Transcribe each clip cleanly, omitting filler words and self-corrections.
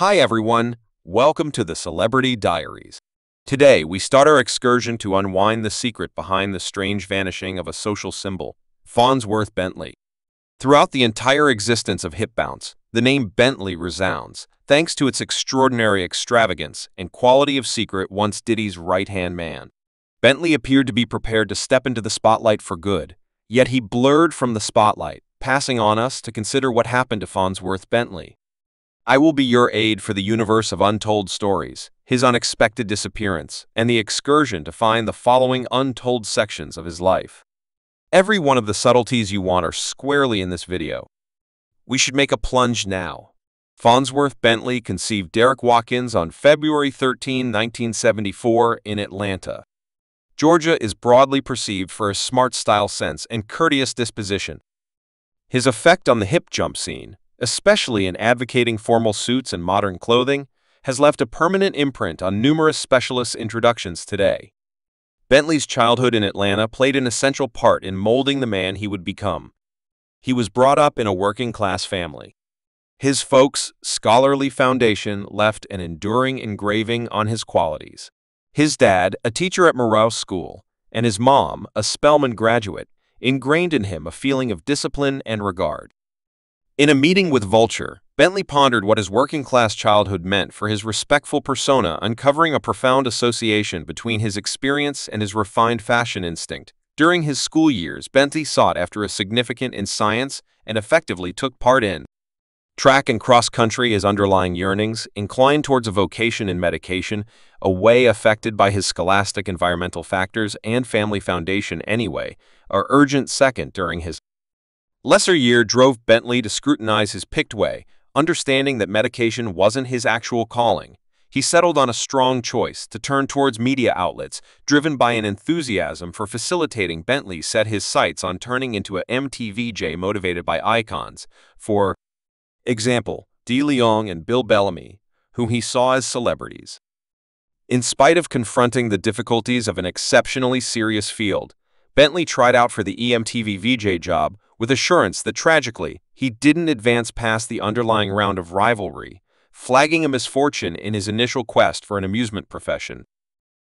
Hi everyone, welcome to the Celebrity Diaries. Today, we start our excursion to unwind the secret behind the strange vanishing of a social symbol, Fonzworth Bentley. Throughout the entire existence of Hip Bounce, the name Bentley resounds, thanks to its extraordinary extravagance and quality of secret once Diddy's right-hand man. Bentley appeared to be prepared to step into the spotlight for good, yet he blurred from the spotlight, passing on us to consider what happened to Fonzworth Bentley. I will be your aide for the universe of untold stories, his unexpected disappearance, and the excursion to find the following untold sections of his life. Every one of the subtleties you want are squarely in this video. We should make a plunge now. Fonzworth Bentley conceived Derek Watkins on February 13, 1974 in Atlanta. Georgia is broadly perceived for his smart style sense and courteous disposition. His effect on the hip jump scene, especially in advocating formal suits and modern clothing, has left a permanent imprint on numerous specialist introductions today. Bentley's childhood in Atlanta played an essential part in molding the man he would become. He was brought up in a working-class family. His folks' scholarly foundation left an enduring engraving on his qualities. His dad, a teacher at Morehouse School, and his mom, a Spelman graduate, ingrained in him a feeling of discipline and regard. In a meeting with Vulture, Bentley pondered what his working-class childhood meant for his respectful persona, uncovering a profound association between his experience and his refined fashion instinct. During his school years, Bentley sought after a significance in science and effectively took part in track and cross-country. His underlying yearnings, inclined towards a vocation in medication, a way affected by his scholastic environmental factors and family foundation anyway, are urgent second during his lesser year drove Bentley to scrutinize his picked way, understanding that medication wasn't his actual calling. He settled on a strong choice to turn towards media outlets, driven by an enthusiasm for facilitating. Bentley set his sights on turning into a MTVJ motivated by icons, for example, DeLeon and Bill Bellamy, whom he saw as celebrities. In spite of confronting the difficulties of an exceptionally serious field, Bentley tried out for the EMTV VJ job with assurance that tragically, he didn't advance past the underlying round of rivalry, flagging a misfortune in his initial quest for an amusement profession.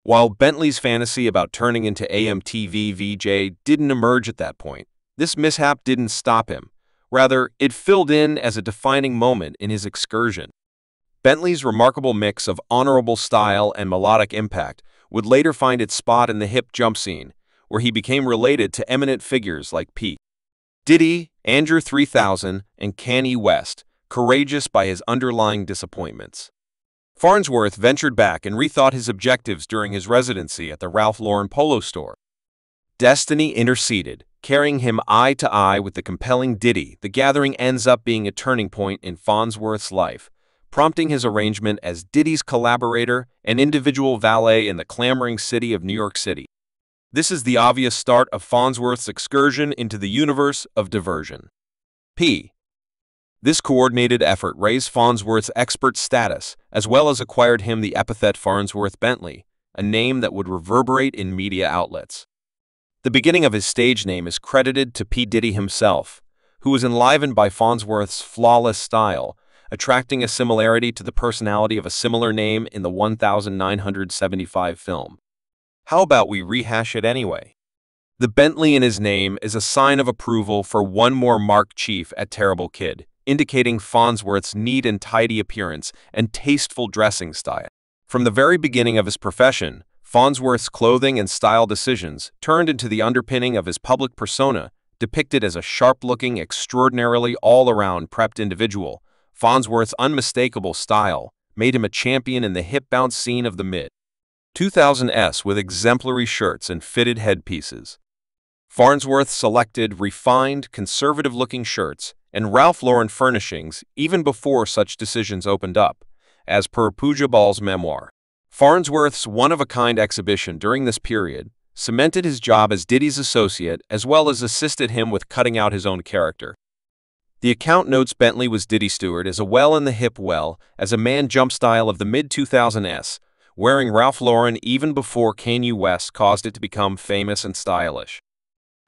While Bentley's fantasy about turning into AMTV VJ didn't emerge at that point, this mishap didn't stop him. Rather, it filled in as a defining moment in his excursion. Bentley's remarkable mix of honorable style and melodic impact would later find its spot in the hip jump scene, where he became related to eminent figures like P. Diddy, Andrew 3000, and Kanye West, courageous by his underlying disappointments. Farnsworth ventured back and rethought his objectives during his residency at the Ralph Lauren Polo store. Destiny interceded, carrying him eye to eye with the compelling Diddy. The gathering ends up being a turning point in Farnsworth's life, prompting his arrangement as Diddy's collaborator and individual valet in the clamoring city of New York City. This is the obvious start of Fonzworth's excursion into the universe of diversion. This coordinated effort raised Fonzworth's expert status, as well as acquired him the epithet Fonzworth Bentley, a name that would reverberate in media outlets. The beginning of his stage name is credited to P. Diddy himself, who was enlivened by Fonzworth's flawless style, attracting a similarity to the personality of a similar name in the 1975 film. How about we rehash it anyway? The Bentley in his name is a sign of approval for one more marked chief at Terrible Kid, indicating Fonzworth's neat and tidy appearance and tasteful dressing style. From the very beginning of his profession, Fonzworth's clothing and style decisions turned into the underpinning of his public persona, depicted as a sharp-looking, extraordinarily all-around prepped individual. Fonzworth's unmistakable style made him a champion in the hip-bounce scene of the mid-2000s with exemplary shirts and fitted headpieces. Farnsworth selected refined, conservative-looking shirts and Ralph Lauren furnishings even before such decisions opened up, as per Pooja Ball's memoir. Farnsworth's one-of-a-kind exhibition during this period cemented his job as Diddy's associate as well as assisted him with cutting out his own character. The account notes Bentley was Diddy steward as a well-in-the-hip as a man jump style of the mid-2000s, wearing Ralph Lauren even before Kanye West caused it to become famous and stylish.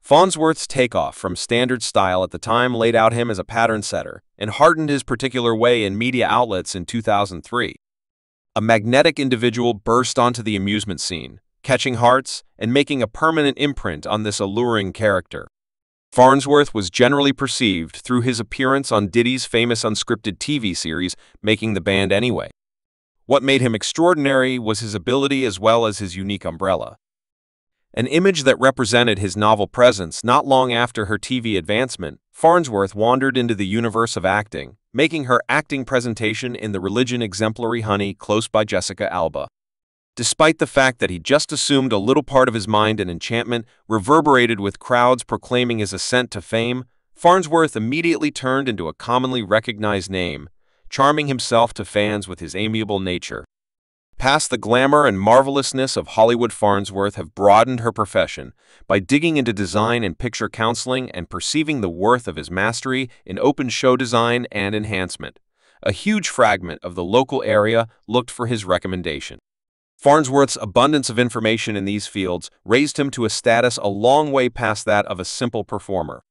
Fonzworth's takeoff from standard style at the time laid out him as a pattern setter and hardened his particular way in media outlets in 2003. A magnetic individual burst onto the amusement scene, catching hearts and making a permanent imprint on this alluring character. Farnsworth was generally perceived through his appearance on Diddy's famous unscripted TV series, Making the Band Anyway. What made him extraordinary was his ability as well as his unique umbrella. An image that represented his novel presence. Not long after her TV advancement, Farnsworth wandered into the universe of acting, making her acting presentation in The Religion exemplary. Honey, close by Jessica Alba. Despite the fact that he just assumed a little part of his mind and enchantment reverberated with crowds proclaiming his ascent to fame, Farnsworth immediately turned into a commonly recognized name, charming himself to fans with his amiable nature. Past the glamour and marvelousness of Hollywood, Farnsworth have broadened her profession by digging into design and picture counseling and perceiving the worth of his mastery in open show design and enhancement. A huge fragment of the local area looked for his recommendation. Farnsworth's abundance of information in these fields raised him to a status a long way past that of a simple performer.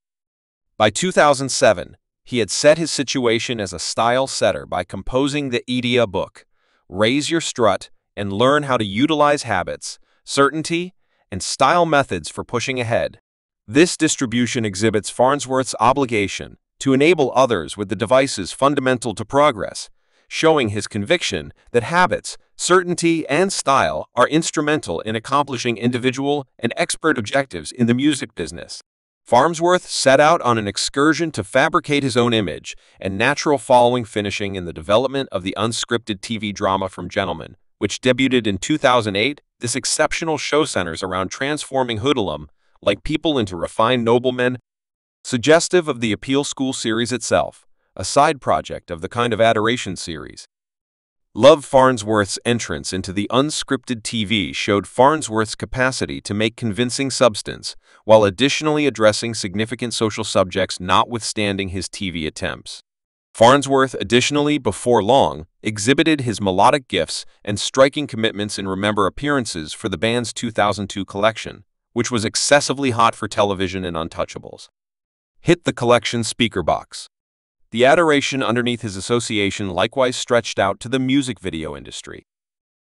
By 2007, he had set his situation as a style setter by composing the aide book, Raise Your Strut and Learn How to Utilize Habits, Certainty, and Style Methods for Pushing Ahead. This distribution exhibits Farnsworth's obligation to enable others with the devices fundamental to progress, showing his conviction that habits, certainty, and style are instrumental in accomplishing individual and expert objectives in the music business. Farnsworth set out on an excursion to fabricate his own image and natural following, finishing in the development of the unscripted TV drama From Gentlemen, which debuted in 2008. This exceptional show centers around transforming hoodlum-like people into refined noblemen, suggestive of the Appeal School series itself, a side project of the Kind of Adoration series. Love Farnsworth's entrance into the unscripted TV showed Farnsworth's capacity to make convincing substance, while additionally addressing significant social subjects notwithstanding his TV attempts. Farnsworth additionally, before long, exhibited his melodic gifts and striking commitments in Remember appearances for the band's 2002 collection, which was excessively hot for television and untouchables. Hit the collection speaker box. The adoration underneath his association likewise stretched out to the music video industry.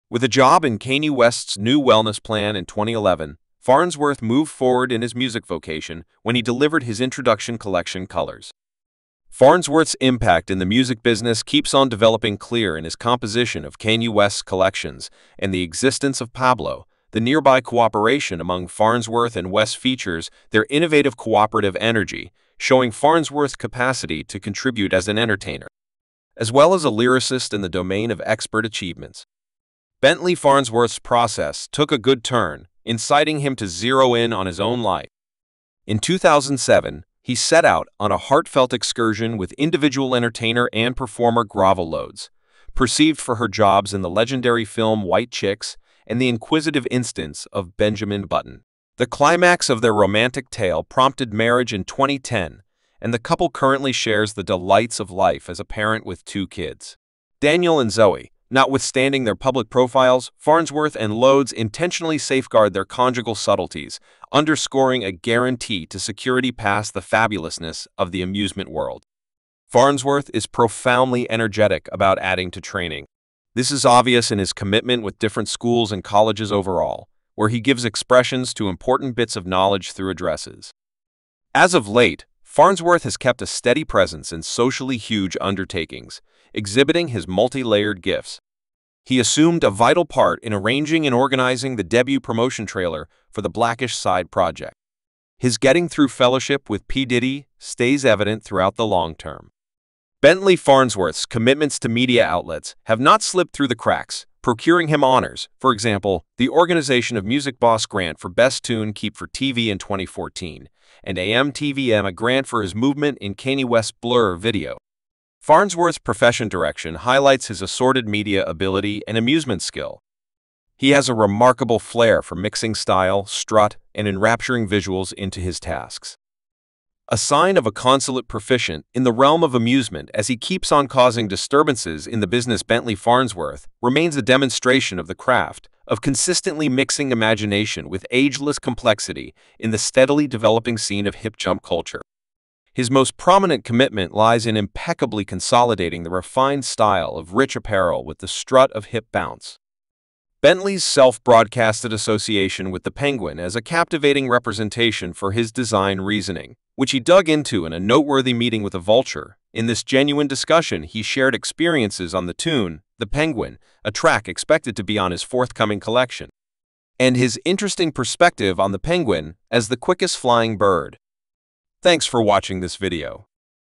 With a job in Kanye West's new wellness plan in 2011, Farnsworth moved forward in his music vocation when he delivered his introduction collection, Colors. Farnsworth's impact in the music business keeps on developing clear in his composition of Kanye West's collections and the existence of Pablo. The nearby cooperation among Farnsworth and West features their innovative cooperative energy, showing Farnsworth's capacity to contribute as an entertainer, as well as a lyricist in the domain of expert achievements. Bentley Farnsworth's process took a good turn, inciting him to zero in on his own life. In 2007, he set out on a heartfelt excursion with individual entertainer and performer Gravel Loads, perceived for her jobs in the legendary film White Chicks and the inquisitive instance of Benjamin Button. The climax of their romantic tale prompted marriage in 2010, and the couple currently shares the delights of life as a parent with 2 kids. Daniel and Zoe, notwithstanding their public profiles, Farnsworth and Loads intentionally safeguard their conjugal subtleties, underscoring a guarantee to security past the fabulousness of the amusement world. Farnsworth is profoundly energetic about adding to training. This is obvious in his commitment with different schools and colleges overall, where he gives expressions to important bits of knowledge through addresses. As of late, Farnsworth has kept a steady presence in socially huge undertakings, exhibiting his multi-layered gifts. He assumed a vital part in arranging and organizing the debut promotion trailer for the Blackish Side project. His getting through fellowship with P. Diddy stays evident throughout the long term. Bentley Farnsworth's commitments to media outlets have not slipped through the cracks, procuring him honors, for example, the Organization of Music Boss Grant for Best Tune Keep for TV in 2014, and AMTVM a grant for his movement in Kanye West's Blur video. Farnsworth's profession direction highlights his assorted media ability and amusement skill. He has a remarkable flair for mixing style, strut, and enrapturing visuals into his tasks. a sign of a consummate proficient in the realm of amusement as he keeps on causing disturbances in the business. Bentley Farnsworth remains a demonstration of the craft of consistently mixing imagination with ageless complexity in the steadily developing scene of hip jump culture. His most prominent commitment lies in impeccably consolidating the refined style of rich apparel with the strut of hip bounce. Bentley's self-broadcasted association with the penguin as a captivating representation for his design reasoning, which he dug into in a noteworthy meeting with a vulture. In this genuine discussion, he shared experiences on the tune, The Penguin, a track expected to be on his forthcoming collection, and his interesting perspective on the penguin as the quickest flying bird. Thanks for watching this video.